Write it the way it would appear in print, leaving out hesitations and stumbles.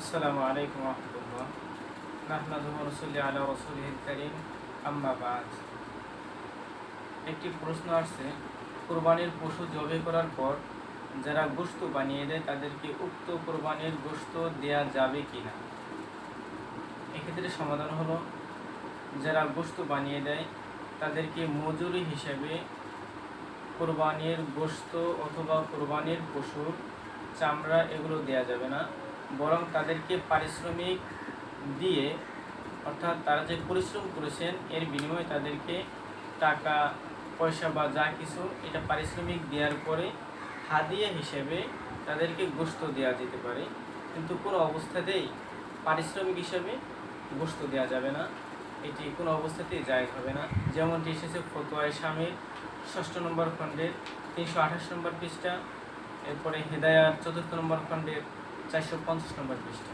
আসসালামু আলাইকুম রহমতুল্লাহ। নাহমাদুহু ওয়া নুসাল্লি আলা রাসূলিহিল কারীম, আম্মা বা'দ। একটি প্রশ্ন আসছে, কুরবানির পশু জবাই করার পর যারা গোশত বানিয়ে দেয় তাদেরকে উক্ত কুরবানির গোশত দেয়া যাবে কিনা। এক্ষেত্রে সমাধান হলো, যারা গোশত বানিয়ে দেয় তাদেরকে মজুরি হিসেবে কুরবানির গোশত অথবা কুরবানির পশুর চামড়া এগুলো দেয়া যাবে না, বরং তাদেরকে পারিশ্রমিক দিয়ে, অর্থাৎ তারা যে পরিশ্রম করেছেন এর বিনিময়ে তাদেরকে টাকা পয়সা বা যা কিছু এটা পারিশ্রমিক দেওয়ার পরে হাদিয়া হিসেবে তাদেরকে গোশত দেওয়া যেতে পারে, কিন্তু কোনো অবস্থাতেই পারিশ্রমিক হিসেবে গোশত দেওয়া যাবে না। এটি কোনো অবস্থাতেই জায়েজ হবে না, যেমনটি এসেছে ফতোয়ায়ে শামীর ৬ষ্ঠ নম্বর খণ্ডের ৩২৮ নম্বর পৃষ্ঠা, এরপরে হেদায়াত ৪র্থ নম্বর খণ্ডের ৪৫০ নম্বর পৃষ্ঠা।